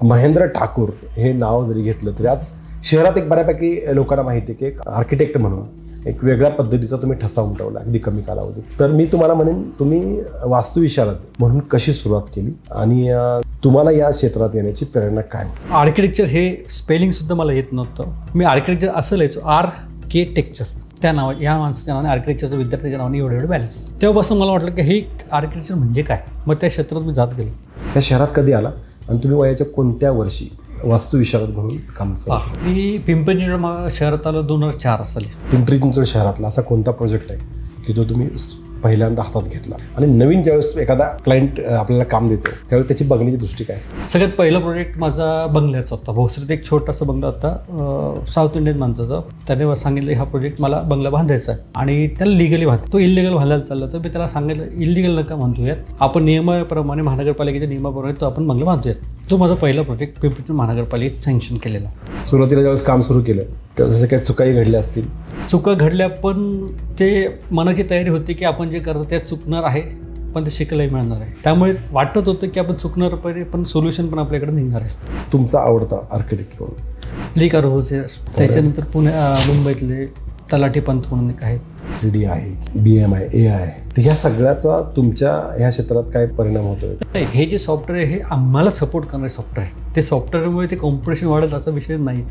महेंद्र ठाकूर हे नाव जरी घेतलं तरी आज शहरात एक बऱ्यापैकी लोकांना माहिती आहे की एक आर्किटेक्ट म्हणून एक वेगळ्या पद्धतीचा तुम्ही ठसा उमटवला अगदी कमी कालावधीत। तर मी तुम्हाला म्हणेन तुम्ही वास्तुविशारद म्हणून कशी सुरुवात केली आणि तुम्हाला या क्षेत्रात येण्याची प्रेरणा काय? आर्किटेक्चर हे स्पेलिंग सुद्धा मला येत नव्हतं। मी आर्किटेक्चर असं लिहायचो आर्किटेक्चर, त्या नावा या माणसाच्या नावाने आर्किटेक्चरच्या विद्यार्थ्याच्या नावाने एवढे बॅलन्स। तेव्हापासून मला वाटलं की हे आर्किटेक्चर म्हणजे काय, मग त्या क्षेत्रात मी जात गेलो। या शहरात कधी आला आणि तुम्ही वयाच्या कोणत्या वर्षी वास्तुविशारद म्हणून काम केलं? मी पिंपरी चिंचवड शहरात आलो 2004 साली। पिंपरी चिंचवड शहरातला असा कोणता प्रोजेक्ट आहे की तो तुम्ही पहिल्यांदा हातात घेतला आणि नवीन ज्यावेळेस एखादा क्लायंट आपल्याला काम देतो त्यावेळेस त्याची बघण्याची दृष्टी काय? सगळ्यात पहिला प्रोजेक्ट माझा बंगल्याचा होता। भोसरीत एक छोटासा बंगला होता साऊथ इंडियन माणसाचा। त्याने सांगितलं हा प्रोजेक्ट मला बंगला बांधायचा आहे आणि त्याला लिगली बांध, तो इलिगल बांधायला चालला। तर मी त्याला सांगितलं इलिगल नका बांधूयात, आपण नियमाप्रमाणे महानगरपालिकेच्या नियमाप्रमाणे तो आपण बंगला बांधूयात। तो माझा पहिला प्रोजेक्ट पिंपरी चिंचवड महानगरपालिकेत सँक्शन केलेला। सुरुवातीला ज्यावेळेस काम सुरू केलं त्यावेळेस काही चुकाही घडल्या असतील? चुका घडल्या, पण ते मनाची तयारी होती की आपण जे करतो त्यात चुकणार आहे, पण ते शिकायलाही मिळणार आहे। त्यामुळे वाटत होतं की आपण चुकणार पण सोल्युशन पण आपल्याकडे निघणार आहे। तुमचा आवडता आर्किटेक्ट कोण? ली कॉर्ब्युझियर, त्याच्यानंतर मुंबईतले तलाठी पंत म्हणून एक आहेत। 3D आहे, BMI, AI, तर ह्या सगळ्याचा तुमच्या ह्या क्षेत्रात काय परिणाम होतोय? हे जे सॉफ्टवेअर आहे हे आम्हाला सपोर्ट करणारे सॉफ्टवेअर आहे। ते सॉफ्टवेअरमुळे ते कॉम्पिटिशन वाढत असा विषय नाही।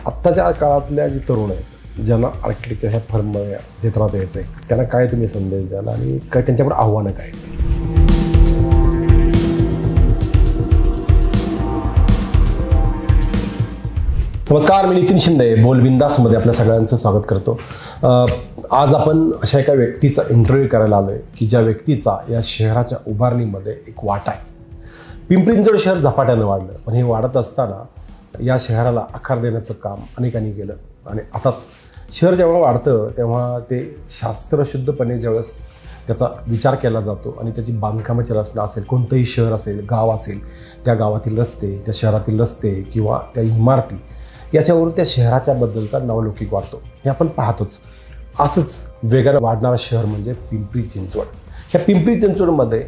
आत्ताच्या काळातल्या जे तरुण आहेत ज्यांना आर्किटेक्चर ह्या फर्म क्षेत्रात यायचं आहे त्यांना काय तुम्ही संदेश द्याल आणि काय त्यांच्याकडे आव्हानं काय? नमस्कार, मी नितीन शिंदे बोलबिंदासमध्ये आपल्या सगळ्यांचं स्वागत करतो। आज आपण अशा एका व्यक्तीचा इंटरव्ह्यू करायला आलो आहे की ज्या व्यक्तीचा या शहराच्या उभारणीमध्ये एक वाटा आहे। पिंपरी चिंचवड शहर झपाट्यानं वाढलं, पण हे वाढत असताना या शहराला आकार देण्याचं काम अनेकांनी केलं आणि आताच शहर जेव्हा वाढतं तेव्हा ते शास्त्रशुद्धपणे ज्यावेळेस त्याचा विचार केला जातो आणि त्याची बांधकामाची रचना असेल, कोणतंही शहर असेल, गाव असेल, त्या गावातील रस्ते, त्या शहरातील रस्ते किंवा त्या इमारती याच्यावरून त्या शहराच्या बद्दलचा नावलौकिक वाढतो, हे आपण पाहतोच। असंच वेगानं वाढणारं शहर म्हणजे पिंपरी चिंचवड। ह्या पिंपरी चिंचवडमध्ये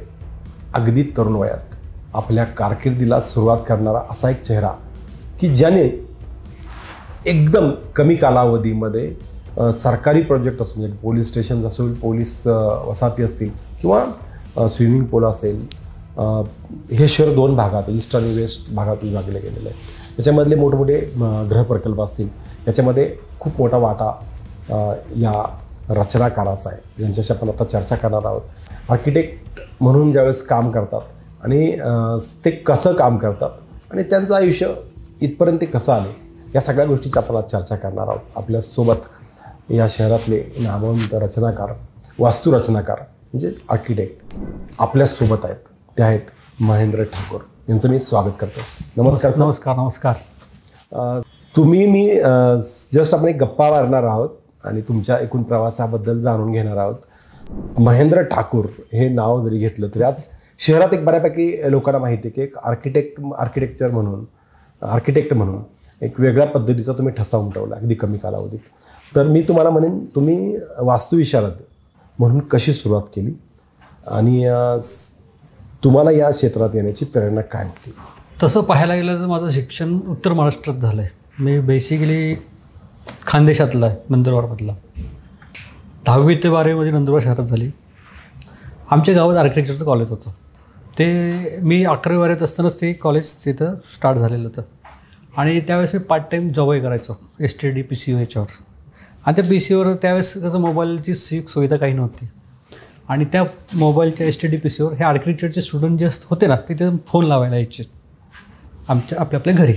अगदी तरुण वयात आपल्या कारकिर्दीला सुरुवात करणारा असा एक चेहरा की ज्याने एकदम कमी कालावधीमध्ये सरकारी प्रोजेक्ट असो, म्हणजे पोलीस स्टेशन असेल, पोलीस वसाहती असतील किंवा स्विमिंग पूल असेल, हे शहर दोन भागात ईस्ट आणि वेस्ट भागात विभागले गेलेलं आहे। त्याच्यामधले मोठमोठे गृहप्रकल्प असतील, याच्यामध्ये खूप मोठा वाटा या रचनाकाराचा आहे, ज्यांच्याशी आपण आता चर्चा करणार आहोत। आर्किटेक्ट म्हणून ज्यावेळेस काम करतात आणि ते कसं काम करतात आणि त्यांचं आयुष्य इथपर्यंत ते कसं आले, या सगळ्या गोष्टीची आपण आज चर्चा करणार आहोत। आपल्यासोबत या शहरातले नामवंत रचनाकार, वास्तुरचनाकार म्हणजे आर्किटेक्ट आपल्यासोबत आहेत। ते आहेत महेंद्र ठाकूर, यांचं मी स्वागत करतो। नमस्कार। नमस्कार। नमस्कार। मी जस्ट आपण एक गप्पा मारणार आहोत आणि तुमच्या एकूण प्रवासाबद्दल जाणून घेणार आहोत। महेंद्र ठाकूर हे नाव जरी घेतलं तरी आज शहरात एक बऱ्यापैकी लोकांना माहिती आहे की एक आर्किटेक्ट म्हणून एक वेगळ्या पद्धतीचा तुम्ही ठसा उमटवला अगदी कमी कालावधीत। तर मी तुम्हाला म्हणेन तुम्ही वास्तुविशारद म्हणून कशी सुरुवात केली आणि तुम्हाला या क्षेत्रात येण्याची प्रेरणा काय होती? तसं पाहायला गेलं तर माझं शिक्षण उत्तर महाराष्ट्रात झालं आहे। मी बेसिकली खानदेशातला आहे, नंदुरबारमधला। 10वी ते 12वीमध्ये नंदुरबार शहरात झाली। आमच्या गावात आर्किटेक्चरचं कॉलेज होतं, ते मी 11वी-12वीत असतानाच ते कॉलेज तिथं स्टार्ट झालेलं होतं आणि त्यावेळेस मी पार्ट टाईम जॉबही करायचो STD PCO याच्यावर। आणि त्या PCOवर त्यावेळेस कसं मोबाईलची सुविधा काही नव्हती आणि त्या मोबाईलच्या STD PCOवर हे आर्किटेक्चरचे स्टुडंट जे होते ना, तिथे फोन लावायला यायचे आपल्या घरी।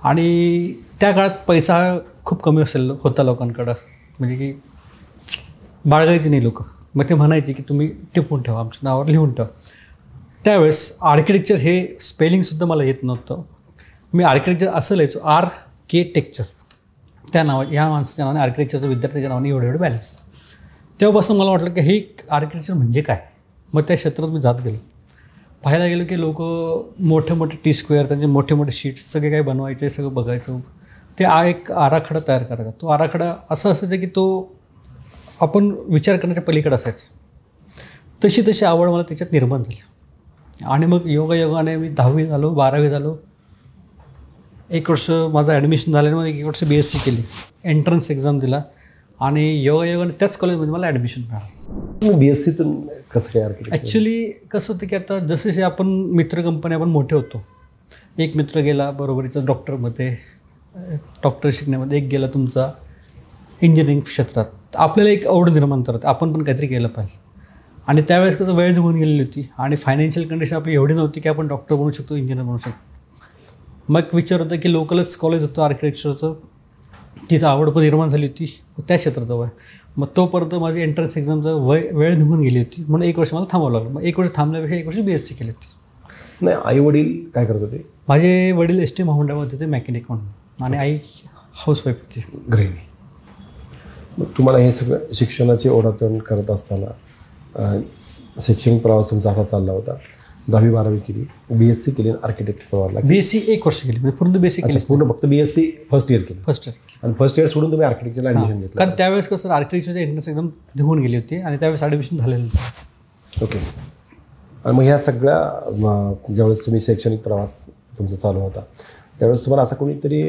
आणि त्या काळात पैसा खूप कमी होता लोकांकडं, म्हणजे की बाळगायची नाही लोक। मग ते म्हणायचे की तुम्ही टिपून ठेवा, आमच्या नावावर लिहून ठेवा। त्यावेळेस आर्किटेक्चर हे स्पेलिंगसुद्धा मला येत नव्हतं। मी आर्किटेक्चर असं लिहायचो आर्किटेक्चर, त्या या माणसाच्या नावाने आर्किटेक्चरच्या विद्यार्थ्याच्या नावाने एवढे बॅलन्स। तेव्हापासून मला वाटलं की हे आर्किटेक्चर म्हणजे काय, मग त्या क्षेत्रात मी जात गेलो। पाहायला गेलो की लोक मोठे मोठे T-स्क्वेअर, त्यांचे मोठे मोठे शीट्स सगळे काही बनवायचे, सगळं बघायचं। ते एक आराखडा तयार करायचा। तो आराखडा असा असायचा की तो आपण विचार करण्याच्या पलीकडे असायचा। तशी आवड मला त्याच्यात निर्माण झाली आणि मग योगायोगाने मी 10वी झालो, 12वी झालो, 1 वर्ष माझं ॲडमिशन झालं मग 1 वर्ष BSc केली, एंट्रन्स एक्झाम दिला आणि योगायोगाने त्याच कॉलेजमध्ये मला ॲडमिशन मिळालं. BScतून कसं काय आर्किटेक्ट? ॲक्च्युली कसं होतं की आता जसे आपण मित्र कंपनी आपण मोठे होतो, एक मित्र गेला बरोबरीचा डॉक्टरमध्ये, डॉक्टर शिकण्यामध्ये, एक गेला तुमचा इंजिनिअरिंग क्षेत्रात, आपल्याला एक आवड निर्माण करत आपण पण काहीतरी केलं पाहिजे. आणि त्यावेळेस कसं वेळ निघून गेलेली होती आणि फायनान्शियल कंडिशन आपली एवढी नव्हती की आपण डॉक्टर बनू शकतो, इंजिनियर बनू शकतो. मग विचार होता की लोकलच कॉलेज होतं आर्किटेक्चरचं, तिथं आवड पण निर्माण झाली होती त्या क्षेत्राचं वय. मग तोपर्यंत माझी एंट्रन्स एक्झामचं वेळ निघून गेली होती म्हणून 1 वर्ष मला थांबावं लागलं. मग 1 वर्ष थांबल्यापेक्षा 1 वर्ष BSc केली होती. नाही, आई वडील काय करत होते? माझे वडील ST महामंडळामध्ये होते मॅकॅनिक म्हणून आणि आई हाऊसवाईफ होती, गृहिणी. मग तुम्हाला हे सगळं शिक्षणाची ओढावण करत असताना शैक्षणिक प्रवास तुमचा असा चालला होता. 10वी-12वी केली, BSc केली, आर्किटेक्ट प्रवारला. BSc 1 वर्ष केली, म्हणजे पूर्ण BSc केली. पूर्ण फक्त BSc फर्स्ट इयर केली. First year. आणि फर्स्ट इयर सोडून तुम्ही आर्किटेक्चरला ॲडमिशन घेतलं? कारण त्यावेळेस कसं आर्किटेक्चरची एंट्रन्स एकदम निघून गेली होती आणि त्यावेळेस ॲडमिशन झालेलं होतं. ओके. आणि मग ह्या सगळ्या ज्यावेळेस तुम्ही शैक्षणिक प्रवास तुमचा चालू होता त्यावेळेस तुम्हाला असं कोणीतरी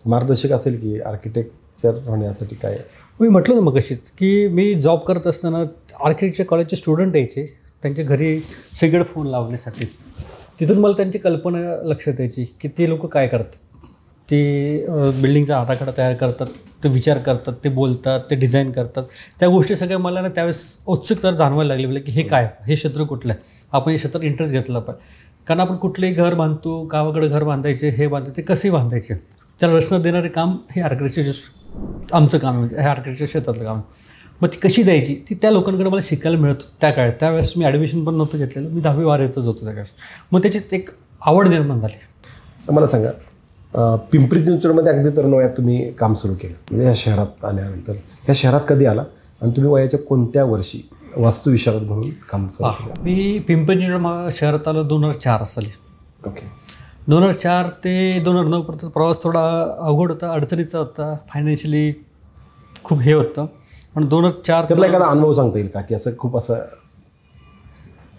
मार्गदर्शक असेल की आर्किटेक्चर होण्यासाठी काय? मी म्हटलं ना मग अशीच की मी जॉब करत असताना आर्किटेक्चर कॉलेजचे स्टुडंट यायचे, त्यांच्या घरी सगळीकडे फोन लावण्यासाठी. तिथून मला त्यांची कल्पना लक्षात यायची की ते लोक काय करतात, ते बिल्डिंगचा आराखडा तयार करतात, ते विचार करतात, ते बोलतात, ते डिझाईन करतात. त्या गोष्टी सगळ्या मला ना त्यावेळेस उत्सुकता जाणवायला लागली की हे काय, हे क्षेत्र कुठलं आहे, आपण हे क्षेत्रात इंटरेस्ट घेतला पाहिजे. कारण आपण कुठलंही घर बांधतो, गावाकडे घर बांधायचे, हे बांधायचे, कसे बांधायचे, त्याला रचना देणारे काम हे आर्किटेक्चर आमचं काम आहे, म्हणजे हे आर्किटेक्चर क्षेत्रातलं काम आहे. मग ती कशी द्यायची ती त्या लोकांकडे मला शिकायला मिळत होतं त्या काळात. त्यावेळेस मी ॲडमिशन पण नव्हतं घेतलेलं, मी 10वी-12वीतच होतो त्यावेळेस. मग त्याच्यात एक आवड निर्माण झाली. तर मला सांगा, पिंपरी चिंचवडमध्ये अगदी तरुण वयात तुम्ही काम सुरू केलं, म्हणजे ह्या शहरात आल्यानंतर ह्या शहरात कधी आला आणि तुम्ही वयाच्या कोणत्या वर्षी वास्तुविशारद म्हणून काम सुरू केलं? मी पिंपरी चिंचवड शहरात आलो 2004 साली. ओके. 2004 ते 2009 पर्यंत प्रवास थोडा अवघड होता, अडचणीचा होता, फायनान्शियली खूप हे होतं. पण 2004 त्यातला एखादा अनुभव सांगता येईल का की असं खूप असं?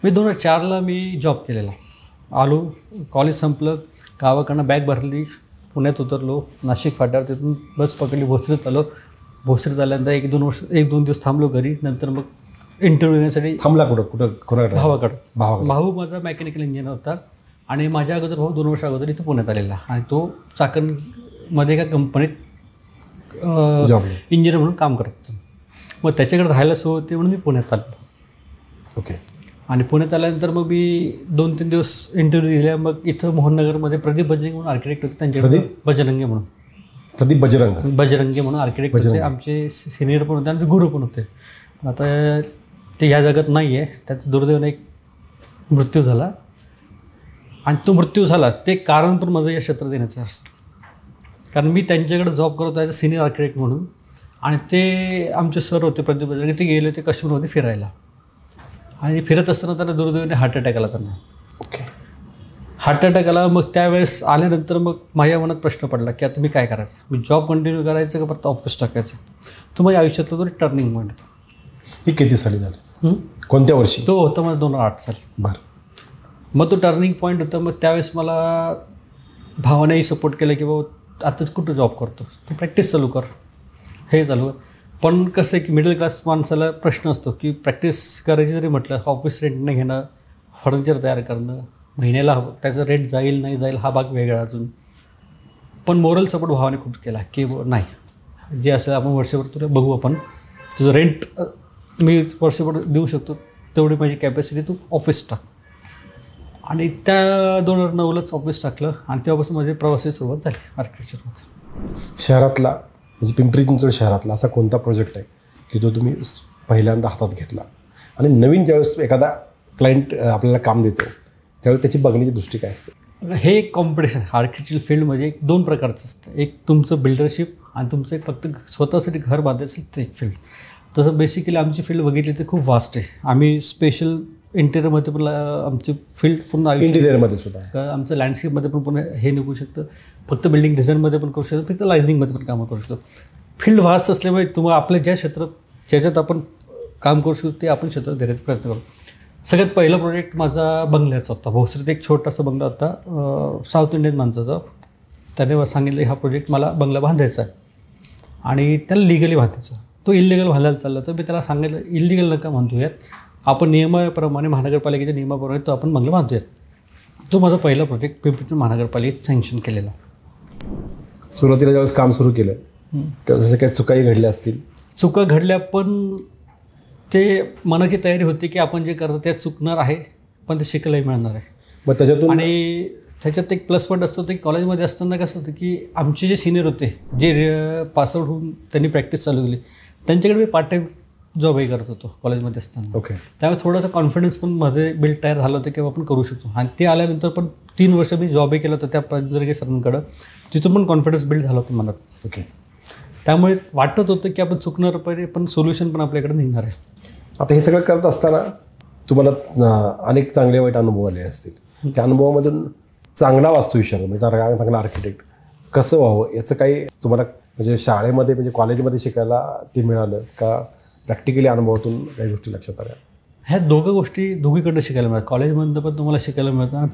मी 2004ला मी जॉब केलेला. आलो, कॉलेज संपलं, गावाकडनं बॅग भरली, पुण्यात उतरलो, नाशिक फाट्यावर, तिथून बस पकडली, भोसरीत आलो. भोसरीत आल्यानंतर 1-2 दिवस थांबलो घरी. नंतर मग इंटरव्ह्यू येण्यासाठी थांबला कुठं? भावाकडं. भावाकडं. भाऊ माझा मेकॅनिकल इंजिनियर होता आणि माझ्या अगोदर भाऊ 2 वर्ष अगोदर इथं पुण्यात आलेला आणि तो चाकणमध्ये एका कंपनीत इंजिनियर म्हणून काम करत होता. मग त्याच्याकडे राहायला सोय होती म्हणून मी पुण्यात आलो. ओके. आणि पुण्यात आल्यानंतर मग मी 2-3 दिवस इंटरव्ह्यू दिल्या. मग इथं मोहननगरमध्ये प्रदीप बजरंगे म्हणून आर्किटेक्ट होते, त्यांच्याकडे बजरंगे म्हणून, प्रदीप बजरंगे म्हणून आर्किटेक्ट होते, आमचे सिनियर पण होते, आमचे गुरु पण होते. आता ते ह्या जगात नाही आहे, त्याचा दुर्दैवाने एक मृत्यू झाला. आणि तो मृत्यू झाला ते कारण पण माझं या क्षेत्रात येण्याचं असतं. कारण मी त्यांच्याकडे जॉब करत होतो सिनियर आर्किटेक्ट म्हणून आणि ते आमचे सर होते प्रदीप बजरंगे, ते गेले होते काश्मीरमध्ये फिरायला आणि फिरत असताना त्यांना दुर्दैवाने हार्ट अटॅक आला त्यांना. ओके. हार्ट अटॅक आला. मग त्यावेळेस आल्यानंतर मग माझ्या मनात प्रश्न पडला की आता मी काय करायचं, मी जॉब कंटिन्यू करायचं का परत ऑफिस टाकायचं. तो माझ्या आयुष्यातला तो टर्निंग पॉईंट होता. हे किती साली झालं? कोणत्या वर्षी? तो होता मला 2008 साली. बरं. मग तो टर्निंग पॉईंट होता. मग त्यावेळेस मला भावानेही सपोर्ट केला की बाबा आताच कुठं जॉब करतो, तू प्रॅक्टिस चालू कर, हे चालू कर. पण कसं आहे की मिडल क्लास माणसाला प्रश्न असतो की प्रॅक्टिस करायची जरी म्हटलं, ऑफिस रेंटने घेणं, फर्निचर तयार करणं, महिन्याला त्याचं रेंट जाईल नाही जाईल हा भाग वेगळा अजून. पण मोरल सपोर्ट भावाने खूप केला की नाही, जे असेल आपण वर्षभर तुला बघू, आपण तुझं रेंट मी वर्षभर देऊ शकतो, तेवढी माझी कॅपॅसिटी, तू ऑफिस टाक. आणि त्या 2009लाच ऑफिस टाकलं आणि तेव्हापासून माझी प्रवासाची सुरुवात झाली आर्किटेक्चरमध्ये. शहरातला म्हणजे पिंपरी चिंचवड शहरातला असा कोणता प्रोजेक्ट आहे की तो तुम्ही पहिल्यांदा हातात घेतला आणि नवीन ज्यावेळेस एखादा क्लायंट आपल्याला काम देतो त्यावेळेस त्याची बघण्याची दृष्टी काय असते? हे एक कॉम्पिटिशन आर्किटेक्चर फील्डमध्ये 2 प्रकारचं असतं. एक तुमचं बिल्डरशिप आणि तुमचं एक फक्त स्वतःसाठी घर बांधायचं ते एक फील्ड. तसं बेसिकली आमची फील्ड बघितली तर खूप वास्ट आहे. आम्ही स्पेशल इंटेरियरमध्ये पण आमची फील्ड पूर्ण आयुष्य, इंटिरियरमध्ये सुद्धा आमचं लँडस्केपमध्ये पण पूर्ण हे निघू शकतं, फक्त बिल्डिंग डिझाईनमध्ये पण करू शकतो, फक्त लायझनिंगमध्ये पण कामं करू शकतो. फील्ड वास्ट असल्यामुळे तुम्हाला आपल्या ज्या क्षेत्रात ज्याच्यात आपण काम करू शकतो ते आपण क्षेत्रात देण्याचा प्रयत्न करू. सगळ्यात पहिला प्रोजेक्ट माझा बंगल्याचा होता. भोसरीत एक छोटासा बंगला होता साऊथ इंडियन माणसाचा, त्याने सांगितलं हा प्रोजेक्ट मला बंगला बांधायचा आहे आणि त्याला लिगली बांधायचा. तो इलिगल बांधायला चालला तर मी त्याला सांगितलं इलिगल नका बांधूयात, आपण नियमाप्रमाणे महानगरपालिकेच्या नियमाप्रमाणे तो आपण बंगला बांधूयात. तो माझा पहिला प्रोजेक्ट पिंपरी महानगरपालिकेत सँक्शन केलेला. सुरुवातीला ज्यावेळेस काम सुरू केलं त्यावेळेस काही चुकाही घडल्या असतील? चुका घडल्या, पण ते मनाची तयारी होती की आपण जे करतो ते चुकणार आहे, पण ते शिकायलाही मिळणार आहे. मग त्याच्यातून आणि त्याच्यात एक प्लस पॉईंट असतो की कॉलेजमध्ये असताना कसं होतं की आमचे जे सिनियर होते जे पासआउट होऊन त्यांनी प्रॅक्टिस चालू केली त्यांच्याकडे मी पार्ट टाईम जॉबही करत होतो कॉलेजमध्ये असताना. ओके. त्यामुळे थोडासा कॉन्फिडन्स पण मध्ये बिल्ड तयार झालं होतं की आपण करू शकतो. आणि ते आल्यानंतर पण 3 वर्ष मी जॉबही केला होता त्या पंधरगे सरांकडं, तिथून पण कॉन्फिडन्स बिल्ड झाला होता मनात. ओके. त्यामुळे वाटत होतं की आपण चुकणार पण सोल्युशन पण आपल्याकडे निघणार आहे. आता हे सगळं करत असताना तुम्हाला अनेक चांगले वाईट अनुभव आले असतील. त्या अनुभवामधून चांगला वास्तुविशारद म्हणजे चांगला आर्किटेक्ट कसं व्हावं याचं काही तुम्हाला म्हणजे शाळेमध्ये म्हणजे कॉलेजमध्ये शिकायला ते मिळालं का? प्रॅक्टिकली अनुभवातून काही गोष्टी लक्षात आल्या? ह्या दोघीकडनं शिकायला मिळतात. कॉलेजमधनं पण तुम्हाला शिकायला मिळतं आणि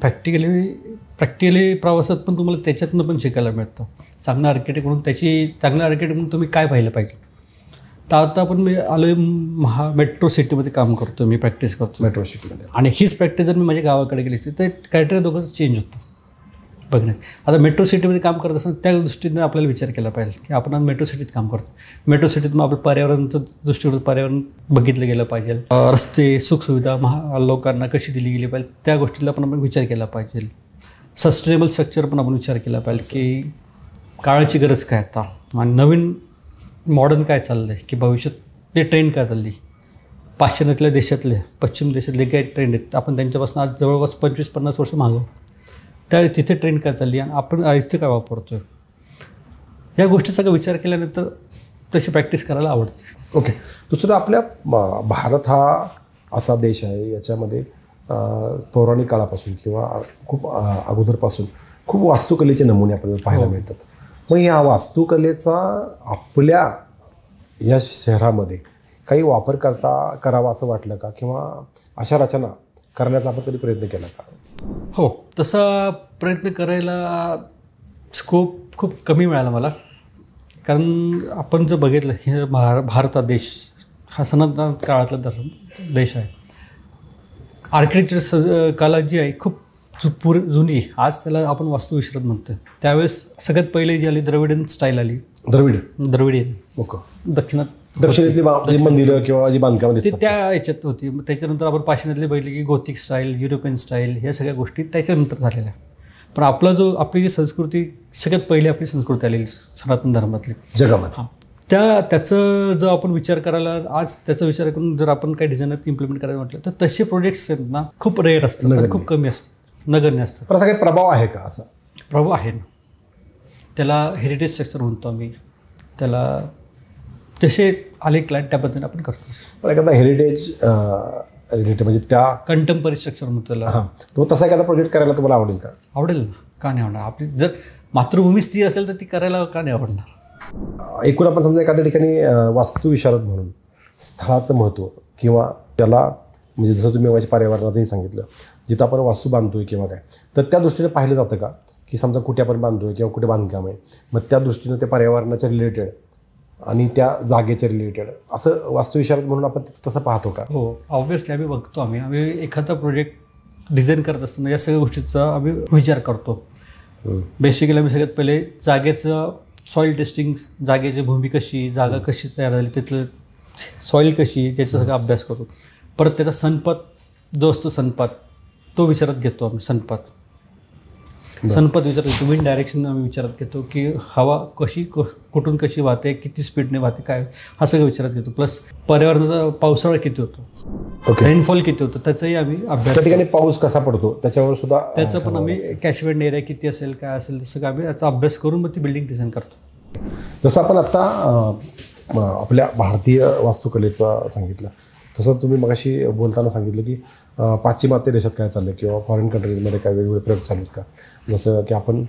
प्रॅक्टिकली प्रवासात पण तुम्हाला त्याच्यातनं पण शिकायला मिळतं. चांगला आर्किटेक्ट म्हणून तुम्ही काय पाहिलं पाहिजे. तर आता पण मी आलो मेट्रो सिटीमध्ये काम करतो, मी प्रॅक्टिस करतो मेट्रो सिटीमध्ये. आणि हीच प्रॅक्टिस जर मी माझ्या गावाकडे केली असते तर क्रायटेरिया दोघंच चेंज होतो बघण्यात. आता मेट्रो सिटीमध्ये काम करत असताना त्या दृष्टीने आपल्याला विचार केला पाहिजे की आपण आज मेट्रो सिटीत काम करतो. मेट्रो सिटीत मग आपलं पर्यावरणाचं दृष्टीकोन पर्यावरण बघितलं गेलं पाहिजे. रस्ते सुखसुविधा लोकांना कशी दिली गेली पाहिजे त्या गोष्टीला पण आपण विचार केला पाहिजे. सस्टेनेबल स्ट्रक्चर पण आपण विचार केला पाहिजे की काळाची गरज काय आता आणि नवीन मॉडर्न काय चाललं आहे की भविष्यात ते ट्रेंड काय चालली. पाश्चिमात्य देशातले पश्चिम देशातले काही ट्रेंड आहेत आपण त्यांच्यापासून आज जवळपास 25-50 वर्ष मागं त्यावेळी तिथे ट्रेंड काय चालली आणि आपण इथे काय वापरतो आहे या गोष्टीचा का विचार केल्यानंतर तशी प्रॅक्टिस करायला आवडते. ओके. दुसरं आपल्या भारत हा असा देश आहे याच्यामध्ये पौराणिक काळापासून किंवा खूप अगोदरपासून खूप वास्तुकलेचे नमुने आपल्याला पाहायला मिळतात. मग या वास्तुकलेचा आपल्या या शहरामध्ये काही वापर करावा असं वाटलं का किंवा अशा रचना करण्याचा आपण कधी प्रयत्न केला का? हो, तसा प्रयत्न करायला स्कोप खूप कमी मिळाला मला. कारण आपण जर बघितलं हे भारत हा देश हा सनातन काळातला देश आहे. आर्किटेक्चर कला जी आहे खूप जुनी, आज त्याला आपण वास्तुविशारद म्हणतो. त्यावेळेस सगळ्यात पहिले जी आली द्रविडियन स्टाईल आली. Dravidian okay. दक्षिणातली मंदिरं किंवा जी बांधकाम ते त्या याच्यात होती. मग त्याच्यानंतर आपण पाश्चिमात्यातले बघितले की गोथिक स्टाईल, युरोपियन स्टाईल ह्या सगळ्या गोष्टी त्याच्यानंतर झालेल्या. पण आपली जी संस्कृती सगळ्यात पहिली आपली संस्कृती आलेली सनातन धर्मातली जगामध्ये त्याचं जर आपण विचार करायला आज त्याचा विचार करून जर आपण काही डिझाईनात इम्प्लिमेंट करायला म्हटलं तर तसे प्रोजेक्ट्स आहेत ना खूप रेअर असतात, खूप कमी असतात, नगण्य असतात. पण असा काही प्रभाव आहे का? असा प्रभाव आहे ना. त्याला हेरिटेज स्ट्रक्चर म्हणतो आम्ही. त्याला तसे आले क्लायंट त्या पद्धतीने आपण करतोच. पण एखादा हेरिटेज रिलेटेड म्हणजे त्या कंटेम्पररी स्ट्रक्चर म्हणतो त्याला. हां, तो तसा एखादा प्रोजेक्ट करायला तुम्हाला आवडेल का? आवडेल ना, का नाही आवडणार. आपली जर मातृभूमीच ती असेल तर ती करायला का नाही आवडणार. एकूण आपण समजा एखाद्या ठिकाणी वास्तुविशारद म्हणून स्थळाचं महत्त्व किंवा त्याला म्हणजे जसं तुम्ही माझ्या पर्यावरणाचंही सांगितलं जिथं आपण वास्तू बांधतोय किंवा काय तर त्या दृष्टीने पाहिलं जातं का की समजा कुठे आपण बांधतोय किंवा कुठे बांधकाम आहे मग त्या दृष्टीनं त्या पर्यावरणाच्या रिलेटेड आणि त्या जागेच्या रिलेटेड असं वास्तुविशारद म्हणून आपण तसं पाहतो का? हो, ऑब्व्हियसली आम्ही बघतो. आम्ही एखादा प्रोजेक्ट डिझाईन करत असताना या सगळ्या गोष्टीचा आम्ही विचार करतो. बेसिकली आम्ही सगळ्यात पहिले जागेचं सॉईल टेस्टिंग, जागेची भूमी कशी, जागा कशी तयार झाली, तिथलं सॉईल कशी, त्याचा सगळा अभ्यास करतो. परत त्याचा सनपात जो असतो सनपात तो विचारात घेतो आम्ही. सनपात विचारात घेतो. विंड डायरेक्शन आम्ही विचारात घेतो की हवा कशी कुठून कशी वाहते, किती स्पीडने वाहते, काय हा सगळं विचारात घेतो. प्लस पर्यावरणाचा पावसाळा किती होतो, रेनफॉल किती होतं त्याचाही आम्ही अभ्यास. त्या ठिकाणी पाऊस कसा पडतो त्याच्यावर सुद्धा त्याचं पण आम्ही कॅचमेंट एरिया किती असेल काय असेल सगळं आम्ही याचा अभ्यास करून मग ती बिल्डिंग डिझाईन करतो. जसं आपण आत्ता आपल्या भारतीय वास्तुकलेचं सांगितलं तसं तुम्ही मगाशी बोलताना सांगितलं की पाश्चिमात्य देशात काय चाललं किंवा फॉरेन कंट्रीजमध्ये काय वेगवेगळे प्रयोग चालू आहेत का, जसं की आपण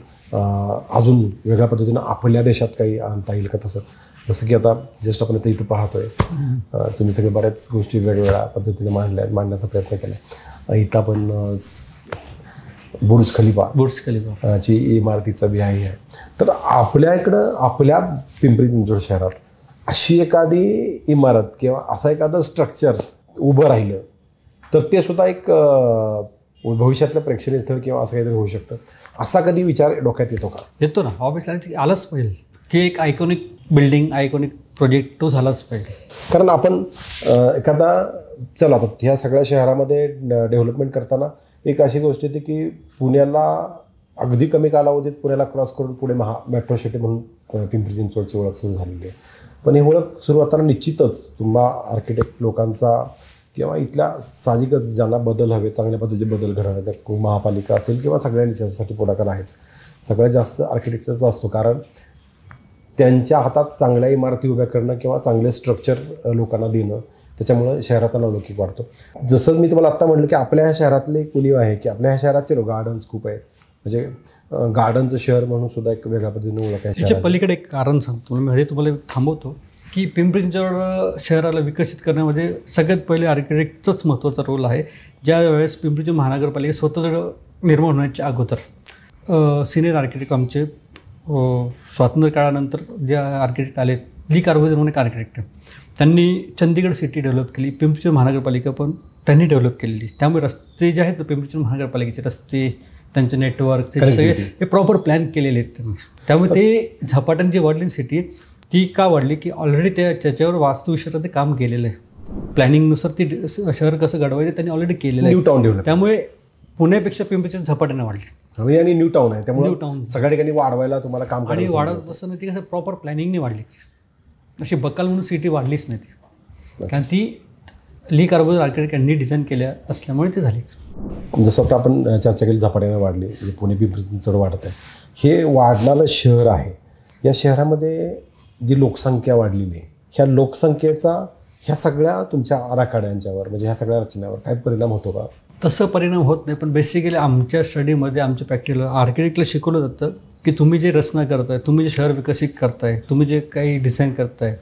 अजून वेगळ्या पद्धतीनं आपल्या देशात काही आणता येईल का तसं. जसं की आता जस्ट आपण आता इथं पाहतोय तुम्ही सगळे बऱ्याच गोष्टी वेगवेगळ्या पद्धतीने मांडण्याचा प्रयत्न केला. इथं आपण बुर्ज खलिफा बुर्ज खलिफा ची इमारतीचं बी आहे. तर आपल्या इकडं आपल्या पिंपरी चिंचवड शहरात अशी एखादी इमारत किंवा असं एखादं स्ट्रक्चर उभं राहिलं तर ते सुद्धा एक भविष्यातलं प्रेक्षणीय स्थळ किंवा असं काहीतरी होऊ शकतं. असा कधी विचार डोक्यात येतो का? येतो ना, ऑब्विसली आलंच पाहिजे की एक आयकॉनिक बिल्डिंग, आयकॉनिक प्रोजेक्ट तो झालाच पाहिजे. कारण आपण एखादा चला आता ह्या सगळ्या शहरामध्ये डेव्हलपमेंट करताना एक अशी गोष्ट येते की पुण्याला अगदी कमी कालावधीत पुण्याला क्रॉस करून पुढे मेट्रो सिटी म्हणून पिंपरी चिंचवडची ओळख सुरू झालेली आहे. पण ही ओळख सुरू होताना निश्चितच तुम्हा आर्किटेक्ट लोकांचा किंवा इथल्या साहजिकच ज्यांना बदल हवे, चांगल्या पद्धतीचे बदल घडवण्याचा महापालिका असेल किंवा सगळ्यांनी त्याच्यासाठी पुढाकार आहेच. सगळ्यात जास्त आर्किटेक्चरचा असतो, कारण त्यांच्या हातात चांगल्या इमारती उभ्या करणं किंवा चांगले स्ट्रक्चर लोकांना देणं, त्याच्यामुळं शहराचा नावलौकिक वाढतो. जसं मी तुम्हाला आत्ता म्हटलं की आपल्या ह्या शहरातले एक उणीव आहे की आपल्या ह्या शहराचे गार्डन्स खूप आहेत. म्हणजे गार्डनचं शहर म्हणून सुद्धा एक वेगळ्या पद्धतीने ओळख आहे. त्याच्या पलीकडे एक कारण सांगतो मी, म्हणजे तुम्हाला थांबवतो की पिंपरी चिंचवड शहराला विकसित करण्यामध्ये सगळ्यात पहिले आर्किटेक्टचाच महत्त्वाचा रोल आहे. ज्या वेळेस पिंपरी चिंचवड महानगरपालिका स्वतंत्र निर्माण होण्याच्या अगोदर सिनियर आर्किटेक्ट आमचे स्वातंत्र्य काळानंतर जे आर्किटेक्ट आले, ली कार्बोझर म्हणून एक आर्किटेक्ट, त्यांनी चंदीगड सिटी डेव्हलप केली. पिंपरी चिंचवड महानगरपालिका पण त्यांनी डेव्हलप केलेली. त्यामुळे रस्ते जे आहेत ना पिंपरी चिंचवड महानगरपालिकेचे रस्ते, त्यांचे नेटवर्क, ते सगळे हे प्रॉपर प्लॅन केलेले आहेत. त्यामुळे ते झपाट्याने जी वाढली सिटी ती का वाढली की ऑलरेडी त्याच्यावर वास्तुविषयात ते काम केलेलं आहे. प्लॅनिंगनुसार ती शहर कसं घडवायचं त्यांनी ऑलरेडी केलेलं आहे. न्यू टाउन डेव्हलप, त्यामुळे पुण्यापेक्षा पिंपरी चिंचवड झपाट्याने वाढली आणि न्यू टाउन आहे त्यामुळे न्यू टाउन सगळ्या ठिकाणी वाढवायला तुम्हाला काम आणि करायचं. वाढत असताना ती कसं प्रॉपर प्लॅनिंगने वाढली. अशी बक्कल म्हणून सिटी वाढलीच नाही ती, कारण ती ली कार्बोझर आर्किटेक्ट यांनी डिझाईन केल्या असल्यामुळे ती झालीच. जसं आता आपण चर्चा केली झपाट्याने वाढली, म्हणजे पुणे पिंपरी चिंचवड वाढत आहे. हे वाढणारं शहर आहे. या शहरामध्ये जी लोकसंख्या वाढलेली आहे, ह्या लोकसंख्येचा ह्या सगळ्या तुमच्या आराखड्यांच्यावर म्हणजे ह्या सगळ्या रचनेवर काय परिणाम होतो का? तसं परिणाम होत नाही, पण बेसिकली आमच्या स्टडीमध्ये आमच्या प्रॅक्टिकल आर्किटेक्टला शिकवलं जातं की तुम्ही जे रचना करताय, तुम्ही जे शहर विकसित करताय, तुम्ही जे काही डिझाईन करताय,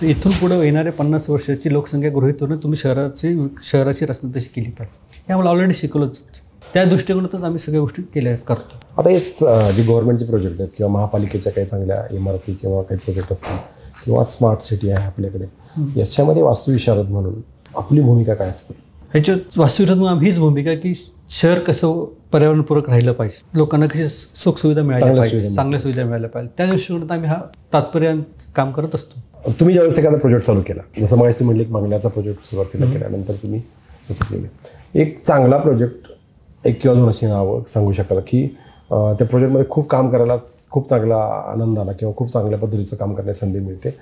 तर इथून पुढं येणाऱ्या 50 वर्षाची लोकसंख्या गृहीत धरून तुम्ही शहराची रचना तशी केली पाहिजे. हे आम्हाला ऑलरेडी शिकवलं जातं. त्या दृष्टिकोनातच आम्ही सगळ्या गोष्टी करतो. आता हे जे गव्हर्नमेंटचे प्रोजेक्ट आहेत किंवा महापालिकेच्या काही चांगल्या इमारती किंवा काही प्रोजेक्ट असतील किंवा स्मार्ट सिटी आहे आपल्याकडे, याच्यामध्ये वास्तुविशारद म्हणून आपली भूमिका काय असते? ह्याच्यात वास्तुविशारद म्हणून हीच भूमिका की शहर कसं पर्यावरणपूरक राहिलं पाहिजे, लोकांना कशी सुखसुविधा मिळाल्या पाहिजे, चांगल्या सुविधा मिळाल्या पाहिजे, त्या दृष्टिकोनात आम्ही हा तात्पर्यात काम करत असतो. तुम्ही ज्यावेळेस एखादा प्रोजेक्ट चालू केला, जसं मग तुम्ही म्हटले की बंगल्याचा प्रोजेक्ट सुरुवातीला केल्यानंतर तुम्ही ह्याच्यात केले एक चांगला प्रोजेक्ट, एक किंवा दोन अशी नावं सांगू शकाल की त्या प्रोजेक्टमध्ये खूप काम करायला खूप चांगला आनंद आला किंवा खूप चांगल्या पद्धतीचं काम करण्याची संधी मिळते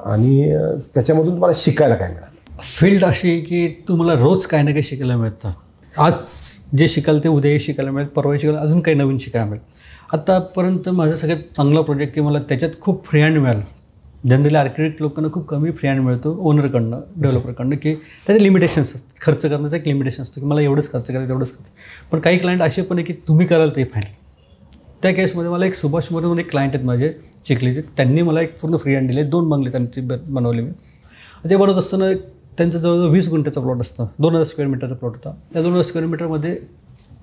आणि त्याच्यामधून तुम्हाला शिकायला काय मिळालं? फील्ड अशी की तुम्हाला रोज काही ना काही शिकायला मिळतं. आज जे शिकाल ते उद्याही शिकायला मिळेल, परवा शिकायला अजून काही नवीन शिकायला मिळेल. आतापर्यंत माझा सगळ्यात चांगला प्रोजेक्ट की मला त्याच्यात खूप फ्री हँड मिळालं. जनरली आर्किटेक्ट लोकांना खूप कमी फ्री हँड मिळतो ओनरकडनं, डेव्हलपरकडनं, की त्याचे लिमिटेशन्स असतात. खर्च करण्याचं एक लिमिटेशन असतं की मला एवढंच खर्च करायचं, तेवढंच खर्च. पण काही क्लायंट असे पण आहे की तुम्ही कराल ते फायनल. त्या केसमध्ये मला एक सुभाष म्हणून एक क्लायंट आहेत माझे चिखलीचे, त्यांनी मला एक पूर्ण फ्री हँड दिले. 2 बंगले त्यांची बनवले मी. ते बनवत असताना त्यांचा जवळजवळ 20 गुंठ्याचा प्लॉट असतो, 2000 स्क्वेअर मीटरचा प्लॉट होता. त्या 2000 स्क्वेअर मीटरमध्ये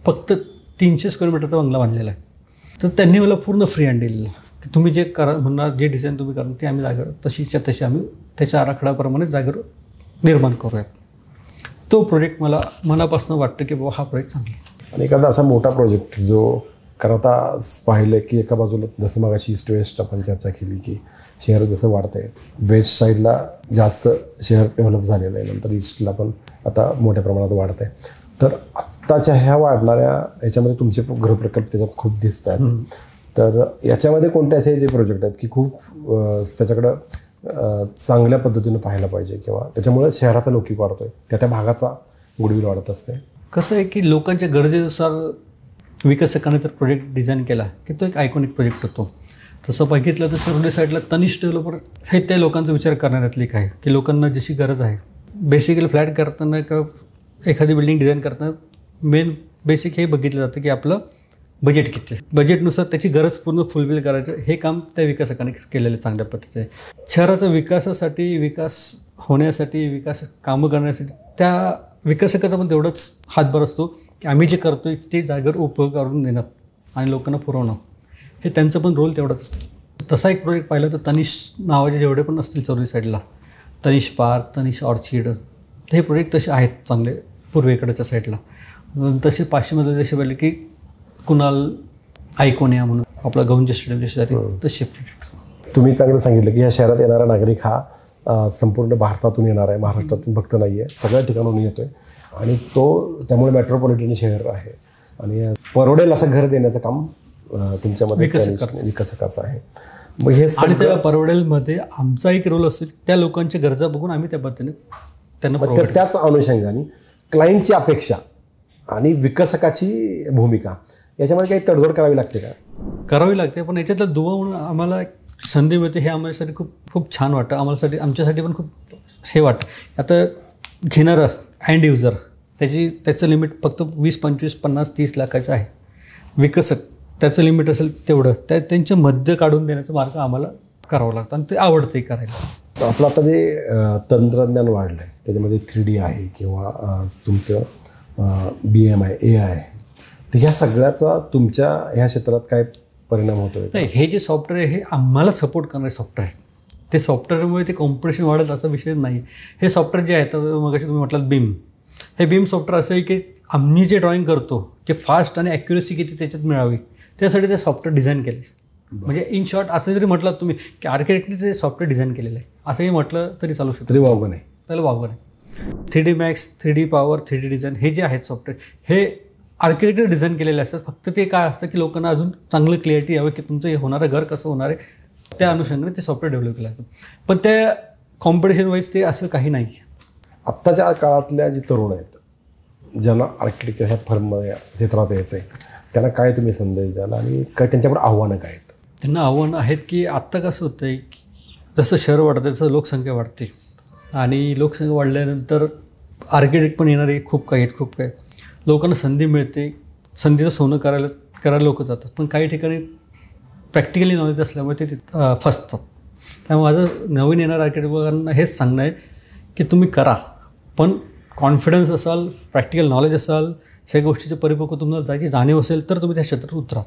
फक्त 300 स्क्वेअर मीटरचा बंगला बांधलेला आहे. तर त्यांनी मला पूर्ण फ्री हँड दिलेलं की तुम्ही जे करा म्हणणार, जे डिझाईन तुम्ही करा ते आम्ही जागेवर तशी आम्ही त्याच्या आराखड्याप्रमाणे जागेवर निर्माण करूयात. तो प्रोजेक्ट मला मनापासून वाटतं की बाबा हा प्रोजेक्ट चांगला आहे. आणि एखादा असा मोठा प्रोजेक्ट जो, कारण आता पाहिलं की एका बाजूला जसं मगाशी ईस्ट वेस्ट आपण चर्चा केली की शहर जसं वाढतं आहे, वेस्ट साईडला जास्त शहर डेव्हलप झालेलं आहे, नंतर ईस्टला पण आता मोठ्या प्रमाणात वाढत आहे. तर आत्ताच्या ह्या वाढणाऱ्या याच्यामध्ये तुमचे गृहप्रकल्प त्याच्यात खूप दिसत आहेत. तर याच्यामध्ये कोणते असे जे प्रोजेक्ट आहेत की खूप त्याच्याकडं चांगल्या पद्धतीनं पाहायला पाहिजे किंवा त्याच्यामुळे शहराचा लौकिक वाढतो आहे, त्या भागाचा गुडविल वाढत असते? कसं आहे की लोकांच्या गरजेनुसार विकसकाने जर प्रोजेक्ट डिझाईन केला की तो एक आयकॉनिक प्रोजेक्ट होतो. तसं बघितलं तर चरोली साईडला तनिष्ठ डेव्हलपर हे त्या लोकांचा विचार करण्यातले काय की लोकांना जशी गरज आहे. बेसिकली फ्लॅट करताना किंवा एखादी बिल्डिंग डिझाईन करताना मेन बेसिक हे बघितलं जातं की आपलं बजेट किती, बजेटनुसार त्याची गरज पूर्ण फुलफिल करायचं हे काम त्या विकासकाने केलेलं चांगल्या पद्धतीने. शहराचा विकासासाठी, विकास होण्यासाठी, विकास कामं करण्यासाठी त्या विकसकाचा पण तेवढंच हातभार असतो की आम्ही जे करतो आहे ते जागेवर उपयोग करून देणं आणि लोकांना पुरवणं, हे त्यांचं पण रोल तेवढंच असतं. तसा एक प्रोजेक्ट पाहिला तर तनिष नावाचे जेवढे पण असतील चौरी साईडला, तनिष पार्क, तनिष ऑर्चिड, हे प्रोजेक्ट तसे आहेत चांगले पूर्वेकडच्या साईडला. तसे पाचशेमध्ये जसे पाहिले की कुणाल आयकोनिया म्हणून आपला गौंज स्टेडियमच्या शेजारी तसे प्रोजेक्ट. तुम्ही चांगलं सांगितलं की ह्या शहरात येणारा नागरिक हा संपूर्ण भारतातून येणार आहे, महाराष्ट्रातून फक्त नाही आहे, सगळ्या ठिकाणून येतो आहे आणि तो त्यामुळे मेट्रोपॉलिटन शहर आहे आणि परवडेल असं घर देण्याचं काम तुमच्यामध्ये विकसकाचं आहे. मग हे आणि त्या परवडेलमध्ये आमचा एक रोल असतो, त्या लोकांच्या गरजा बघून आम्ही त्या पद्धतीने त्यांना त्याच अनुषंगाने क्लायंटची अपेक्षा आणि विकसकाची भूमिका याच्यामध्ये काही तडजोड करावी लागते का? करावी लागते, पण याच्यातला दुवा म्हणून आम्हाला संधी मिळते हे आम्हासाठी खूप खूप छान वाटतं. आमच्यासाठी पण खूप हे वाटतं. आता घेणारा एंड युजर त्याचं लिमिट फक्त 20, 25, 50, 30 लाखाचं आहे. विकसक त्याचं लिमिट असेल तेवढं त्यांच्या मध्य काढून देण्याचा मार्ग आम्हाला करावा लागतो आणि ते आवडते करायला. आपलं आता जे तंत्रज्ञान वाढलं आहे त्याच्यामध्ये 3D आहे किंवा तुमचं BMI AI आहे, तर ह्या सगळ्याचा तुमच्या ह्या क्षेत्रात काय परिणाम होतो? नाही, हे जे सॉफ्टवेअर आहे हे आम्हाला सपोर्ट करणारे सॉफ्टवेअर आहे. ते सॉफ्टवेअरमुळे ते कॉम्पिटिशन वाढेल असा विषय नाही. हे सॉफ्टवेअर जे आहे तर मग तुम्ही म्हटलात बीम, हे बीम सॉफ्टवेअर असं आहे की आम्ही जे ड्रॉइंग करतो जे फास्ट आणि ॲक्युरेसी किती त्याच्यात मिळावी त्यासाठी ते सॉफ्टवेअर डिझाईन केले. म्हणजे इन शॉर्ट असं जरी म्हटलं तुम्ही की आर्किटेक्टने ते सॉफ्टवेअर डिझाईन केलेलं आहे असंही म्हटलं तरी चालू शकतं. तरी वावगं नाही, त्याला वावगं नाही. 3D Max, 3D power, 3D design हे जे आहेत सॉफ्टवेअर हे आर्किटेक्टने डिझाईन केलेले असतात. फक्त ते काय असतं की लोकांना अजून चांगलं क्लिअरिटी यावं की तुमचं हे होणारं घर कसं होणार आहे, त्या अनुषंगाने ते सॉफ्टवेअर डेव्हलप केलं आहे. पण त्या कॉम्पिटिशन वाईज ते असं काही नाही. आत्ताच्या काळातल्या जे तरुण आहेत ज्यांना आर्किटेक्चर ह्या फर्ममध्ये क्षेत्रात यायचं आहे त्यांना काय तुम्ही संदेश द्याल आणि काय त्यांच्यावर आव्हानं काय आहेत? त्यांना आव्हानं आहेत की आत्ता कसं होतं आहे की जसं शहर वाढतं तसं लोकसंख्या वाढते आणि लोकसंख्या वाढल्यानंतर आर्किटेक्ट पण येणारे खूप काही आहेत. खूप काही लोकांना संधी मिळते, संधीचं सोनं करायला लोक जातात, पण काही ठिकाणी प्रॅक्टिकली नॉलेज असल्यामुळे ते फसतात. त्यामुळे माझं नवीन येणाऱ्या आर्किटेक्टरांना हेच सांगणं आहे की तुम्ही करा, पण कॉन्फिडन्स असाल, प्रॅक्टिकल नॉलेज असाल, सगळ्या गोष्टीचे परिपक्व तुम्हाला जायची जाणीव असेल तर तुम्ही त्या क्षेत्रात उतरा.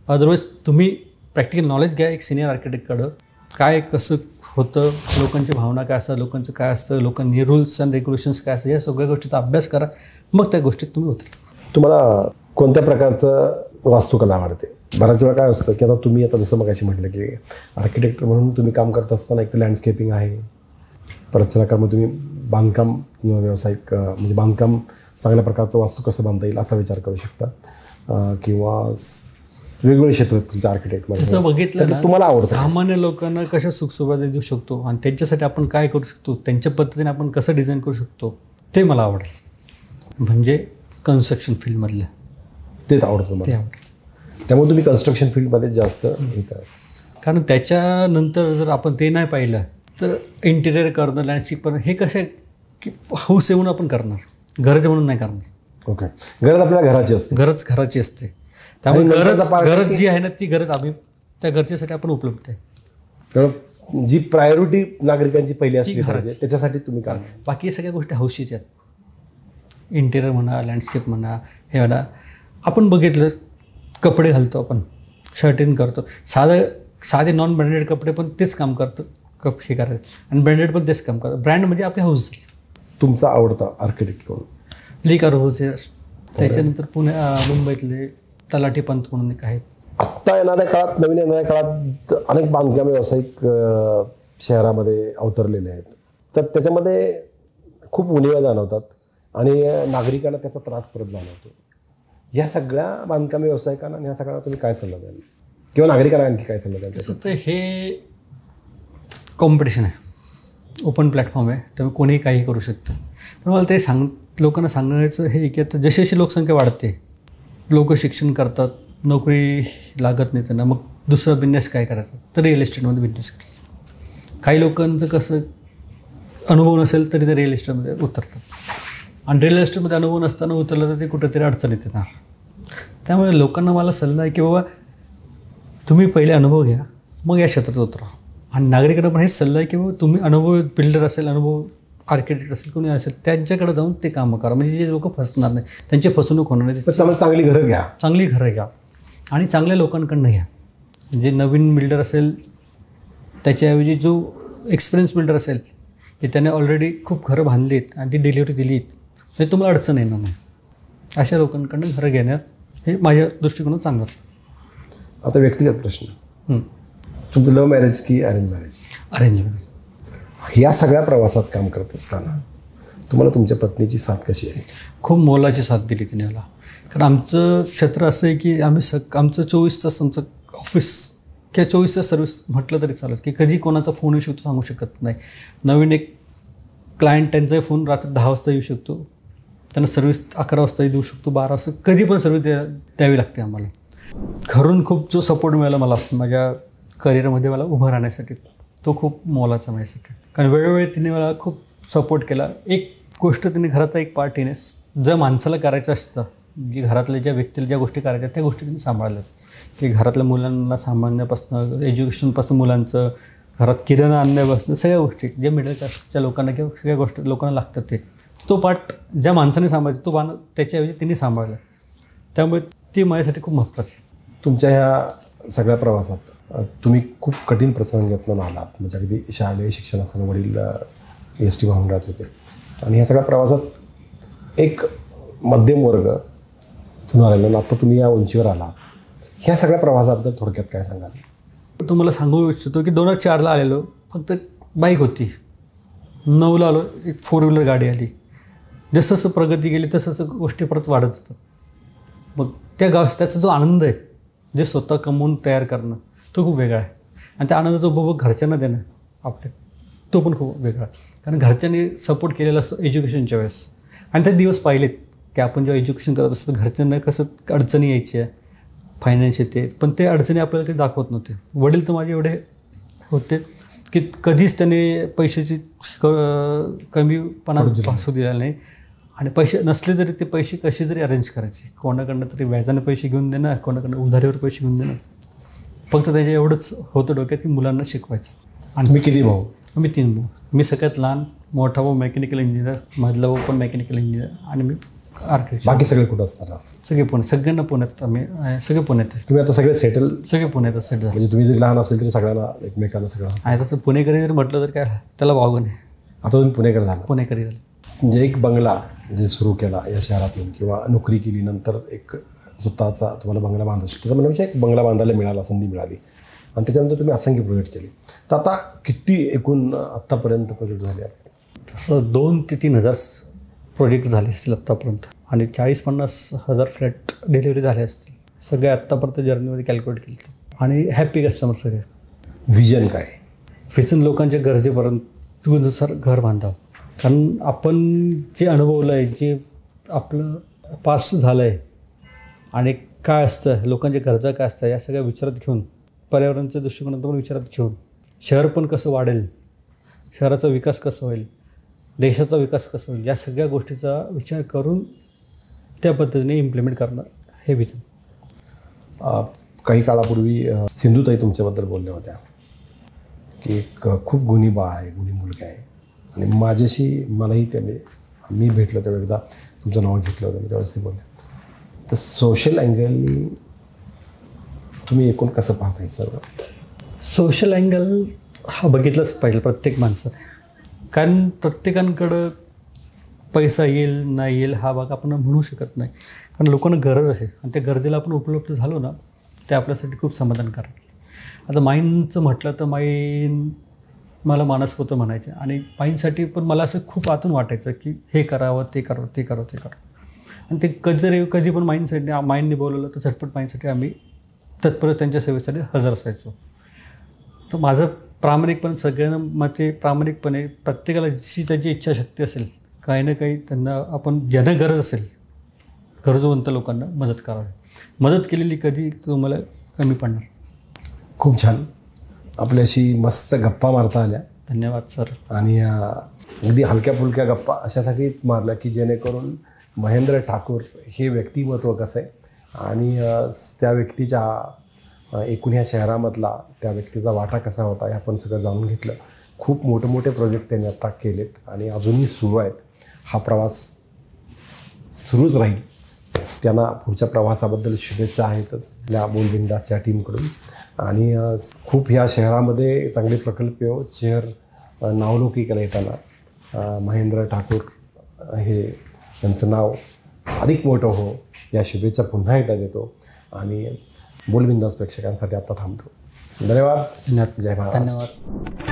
अदरवाईज तुम्ही प्रॅक्टिकल नॉलेज घ्या एक सिनियर आर्किटेक्टकडं, काय कसं होतं, लोकांची भावना काय असतात, लोकांचं काय असतं, लोकांनी रूल्स अँड रेग्युलेशन्स काय असतं, या सगळ्या गोष्टीचा अभ्यास करा, मग त्या गोष्टीत तुम्ही उतरा. तुम्हाला कोणत्या प्रकारचं वास्तुकला आवडते? बऱ्याच वेळा काय असतं की आता तुम्ही आता जसं मगाशी म्हटलं की आर्किटेक्ट म्हणून तुम्ही काम करत असताना एक तर लँडस्केपिंग आहे, परत मग तुम्ही बांधकाम किंवा व्यावसायिक म्हणजे बांधकाम चांगल्या प्रकारचं वास्तू कसं बांधता येईल असा विचार करू शकता किंवा वेगवेगळे क्षेत्र आहेत तुमच्या आर्किटेक्टमध्ये. जसं बघितलं ना, तुम्हाला आवडतं सामान्य लोकांना कशा सुखसुविधा देऊ शकतो आणि त्यांच्यासाठी आपण काय करू शकतो, त्यांच्या पद्धतीने आपण कसं डिझाईन करू शकतो ते मला आवडेल. म्हणजे कन्स्ट्रक्शन फील्डमधलं तेच आवडतं मला. ते आवडेल. त्यामुळे तुम्ही कन्स्ट्रक्शन फील्डमध्ये जास्त हे करा. कारण त्याच्यानंतर जर आपण ते नाही पाहिलं तर इंटिरियर करणं, लँडस्केप करणं हे कसे की हाऊस येऊन आपण करणार, गरज म्हणून नाही करणार. ओके, गरज आपल्या घराची असते, गरज घराची असते. त्यामुळे गरज जी आहे ना ती गरज आम्ही त्या गरजेसाठी आपण उपलब्ध आहे. तर जी प्रायोरिटी नागरिकांची पहिली असली पाहिजे त्याच्यासाठी तुम्ही काय. बाकी सगळ्या गोष्टी हौशीच्या आहेत. इंटिरियर म्हणा, लँडस्केप म्हणा, हे म्हणा. आपण बघितलं कपडे घालतो, आपण शर्टिंग करतो, साधे नॉन ब्रँडेड कपडे पण तेच काम करतो, हे करायचं, आणि ब्रँडेड पण तेच काम करतो. ब्रँड म्हणजे आपली हाऊस. तुमचा आवडता आर्किटेक्ट कोण? ली कॉर्बुझियर. त्याच्यानंतर मुंबईतले तलाठी पंत म्हणून एक आहेत. आत्ता येणाऱ्या काळात, नवीन येणाऱ्या काळात अनेक बांधकाम व्यावसायिक शहरामध्ये अवतरलेले आहेत, तर त्याच्यामध्ये खूप उणिवा जाणवतात आणि नागरिकांना त्याचा त्रास परत जाणवतो. ह्या सगळ्या बांधकाम व्यावसायिकांना आणि ह्या सगळ्यांना तुम्ही काय सल्ला द्याल किंवा नागरिकांना आणखी काय सल्ला द्याल? तसं तर हे कॉम्पिटिशन आहे, ओपन प्लॅटफॉर्म आहे, त्यामुळे कोणीही काही करू शकतं. पण मला ते लोकांना सांगण्याचं हे की आता जशी जशी लोकसंख्या वाढते, लोक शिक्षण करतात, नोकरी लागत नाही त्यांना, मग दुसरा बिझनेस काय करायचा, तर रिअल इस्टेटमध्ये बिझनेस करायचा. काही लोकांचं कसं अनुभव नसेल तरी ते रिअल इस्टेटमध्ये उतरतात, आणि रिअल इस्टेटमध्ये अनुभव नसताना उतरलं तर ते कुठेतरी अडचणीत येणार. त्यामुळे लोकांना मला सल्ला आहे की बाबा तुम्ही पहिले अनुभव घ्या, मग या क्षेत्रात उतरा. आणि नागरिकांना पण हेच सल्ला आहे की बाबा तुम्ही अनुभव बिल्डर असेल, अनुभव आर्किटेक्ट असेल कोणी असेल त्यांच्याकडे जाऊन ते कामं करा, म्हणजे जे लोक फसणार नाही, त्यांची फसवणूक होणार नाही. पण चांगली घरं घ्या, चांगली घरं घ्या आणि चांगल्या लोकांकडनं घ्या. जे नवीन बिल्डर असेल त्याच्याऐवजी जो एक्सपिरियन्स बिल्डर असेल की त्याने ऑलरेडी खूप घरं बांधलीत आणि ती डिलिव्हरी दिलीत, म्हणजे तुम्हाला अडचण येणार नाही. अशा लोकांकडनं घरं घेण्यात हे माझ्या दृष्टिकोनात चांगलं. आता व्यक्तिगत प्रश्न, तुमचं लव्ह मॅरेज की अरेंज मॅरेज? Arrange marriage. या सगळ्या प्रवासात काम करत असताना तुम्हाला तुमच्या पत्नीची साथ कशी आहे? खूप मोलाची साथ दिली तिने मला. कारण आमचं क्षेत्र असं आहे की आम्ही आमचं 24 तास आमचं ऑफिस किंवा 24 तास सर्व्हिस म्हटलं तरी चालेल, की कधी कोणाचा फोन येऊ शकतो सांगू शकत नाही. नवीन एक क्लायंट त्यांचाही फोन रात्री 10 वाजता येऊ शकतो, त्यांना सर्व्हिस 11 वाजताही देऊ शकतो, 12 वाजता कधी पण सर्व्हिस द्यावी लागते आम्हाला. घरून खूप जो सपोर्ट मिळाला मला माझ्या करिअरमध्ये मला उभं राहण्यासाठी, तो खूप मोलाचा माझ्यासाठी. कारण वेळोवेळी तिने मला खूप सपोर्ट केला. एक गोष्ट तिने घराचा एक पार्ट तिने जर माणसाला करायचं असतं, की घरातल्या ज्या व्यक्तीला ज्या गोष्टी करायच्या त्या गोष्टी तिने सांभाळल्यात. की घरातल्या मुलांना सांभाळण्यापासून, एज्युकेशनपासून मुलांचं, घरात किराणा आणण्यापासून सगळ्या गोष्टी ज्या मिडल क्लासच्या लोकांना किंवा सगळ्या गोष्टी लोकांना लागतात तो पार्ट ज्या माणसाने सांभाळायचा तो त्याच्याऐवजी तिने सांभाळला. त्यामुळे ती माझ्यासाठी खूप महत्त्वाची. तुमच्या ह्या सगळ्या प्रवासात तुम्ही खूप कठीण प्रसंगातून आलात, म्हणजे अगदी शालेय शिक्षण असताना वडील ST वाहून राहत होते आणि ह्या सगळ्या प्रवासात एक मध्यम वर्ग तुम्हाला आलेला, आता तुम्ही या उंचीवर आलात. ह्या सगळ्या प्रवासाबद्दल थोडक्यात काय सांगाल? तुम्हाला सांगू इच्छितो की 2004ला आलेलो, फक्त बाईक होती. 9ला आलो, एक 4 व्हीलर गाडी आली. जसं जसं प्रगती केली तसं गोष्टी परत वाढत होतात. मग त्याचा जो आनंद आहे, जे स्वतः कमवून तयार करणं, तो खूप वेगळा आहे. आणि त्या आनंदाचा उपभोग घरच्यांना देणं आपल्या, तो पण खूप वेगळा. कारण घरच्यांनी सपोर्ट केलेला असतो एज्युकेशनच्या वेळेस, आणि ते दिवस पाहिलेत की आपण जेव्हा एज्युकेशन करत असतो घरच्यांना कसं अडचणी यायच्या फायनान्शियल ते, पण ते अडचणी आपल्याला काही दाखवत नव्हते. वडील तर माझे एवढे होते की कधीच त्याने पैशाची कमीपणा भासू दिला नाही. आणि पैसे नसले तरी ते पैसे कसे तरी अरेंज करायचे, कोणाकडनं तरी व्याजाने पैसे घेऊन देणं, कोणाकडनं उधारीवर पैसे घेऊन देणं. फक्त त्याच्या एवढंच होतं डोक्यात की मुलांना शिकवायचं. आणि मी किती भाऊ? मी 3 भाऊ. मी सगळ्यात लहान, मोठा भाऊ मेकॅनिकल इंजिनियर, मधला भाऊ पण मेकॅनिकल इंजिनियर, आणि मी आर्किटेक्ट. बाकी सगळे कुठं असतात? सगळे पुणे, सगळ्यांना पुण्यात. आम्ही सगळे पुण्यात आहे. तुम्ही आता सगळे सेटल? सगळे पुण्यात सेटल. म्हणजे तुम्ही जरी लहान असेल तरी सगळ्यांना एकमेकांना सगळं आहे. तसं पुणेकरी जर म्हटलं तर काय त्याला वावगं नाही. आता तुम्ही पुणेकर झाला? पुणेकरी झालं. म्हणजे एक बंगला जे सुरू केला या शहरात येऊन, किंवा नोकरी केली, नंतर एक स्वतःचा तुम्हाला बंगला बांधायचा, त्याचा म्हणजे एक बंगला बांधायला मिळाला, संधी मिळाली, आणि त्याच्यानंतर तुम्ही असंख्य प्रोजेक्ट केले. तर आता किती एकूण आत्तापर्यंत प्रोजेक्ट झाले? तसं 2 ते 3 हजार प्रोजेक्ट झाले असतील आत्तापर्यंत, आणि 40-50 हजार फ्लॅट डिलिव्हरी झाले असतील. सगळे आत्तापर्यंत जर्नीमध्ये कॅल्क्युलेट केलं. आणि हॅपी कस्टमर सगळे. व्हिजन काय? व्हिजन लोकांच्या गरजेपर्यंत नुसार घर बांधावं. कारण आपण जे अनुभवलं आहे, जे आपलं पास्ट झालं आहे, आणि काय असतं लोकांच्या गरजा काय असतात, या सगळ्या विचारात घेऊन, पर्यावरणाच्या दृष्टिकोनातून पण विचारात घेऊन, शहर पण कसं वाढेल, शहराचा विकास कसा होईल, देशाचा विकास कसा होईल, या सगळ्या गोष्टीचा विचार करून त्या पद्धतीने इम्प्लिमेंट करणं हे विजन. काही काळापूर्वी सिंधुताई तुमच्याबद्दल बोलल्या होत्या की एक खूप गुणी बाळ आहे, गुणी मुलगा आहे, आणि माझ्याशी मलाही त्याने मी भेटलं त्यावेळी एकदा तुमचं नाव घेतलं होतं, मी त्यावेळेस ते बोलले. तर सोशल अँगलनी तुम्ही एकूण कसं पाहता हे सर्व? सोशल अँगल हा बघितलंच पाहिजे प्रत्येक माणसाने. कारण प्रत्येकांकडं पैसा येईल नाही येईल हा भाग आपण म्हणू शकत नाही. कारण लोकांना गरज असेल, आणि त्या गरजेला आपण उपलब्ध झालो ना, ते आपल्यासाठी खूप समाधानकारक. आता माईंचं म्हटलं तर माईन मला मानसपुत्र म्हणायचं, आणि माईंसाठी पण मला असं खूप आतून वाटायचं की हे करावं, ते करावं, ते करावं, ते करावं. आणि ते कधी पण माईंनी बोलवलं तर झटपट माईंसाठी आम्ही तत्पर त्यांच्या सेवेसाठी हजर असायचो. तर माझं प्रामाणिकपणे सगळ्यांना मते प्रामाणिकपणे प्रत्येकाला जशी त्याची इच्छाशक्ती असेल, काही ना काही त्यांना आपण ज्यांना गरज असेल, गरजवंत लोकांना मदत करावी. मदत केलेली कधी तुम्हाला कमी पडणार. खूप छान, आपल्याशी मस्त गप्पा मारता आल्या. धन्यवाद सर. आणि अगदी हलक्या फुलक्या गप्पा अशासाठी मारल्या की जेणेकरून महेंद्र ठाकूर हे व्यक्तिमत्व कसं आहे, आणि त्या व्यक्तीच्या एकूण ह्या शहरामधला त्या व्यक्तीचा वाटा कसा होता हे आपण सगळं जाणून घेतलं. खूप मोठे प्रोजेक्ट त्यांनी आता केलेत आणि अजूनही सुरू आहेत. हा प्रवास सुरूच राहील. त्यांना पुढच्या प्रवासाबद्दल शुभेच्छा आहेतच या बोलबिंदाच्या टीमकडून. आणि खूप ह्या शहरामध्ये चांगले प्रकल्प हो. शहर नावलौकिकाला येताना महेंद्र ठाकूर हे यांचं नाव अधिक मोठं हो या शुभेच्छा पुन्हा एकदा देतो आणि बोलबिंदास प्रेक्षकांसाठी आता थांबतो. धन्यवाद. धन्यवाद. जय महाराज. धन्यवाद.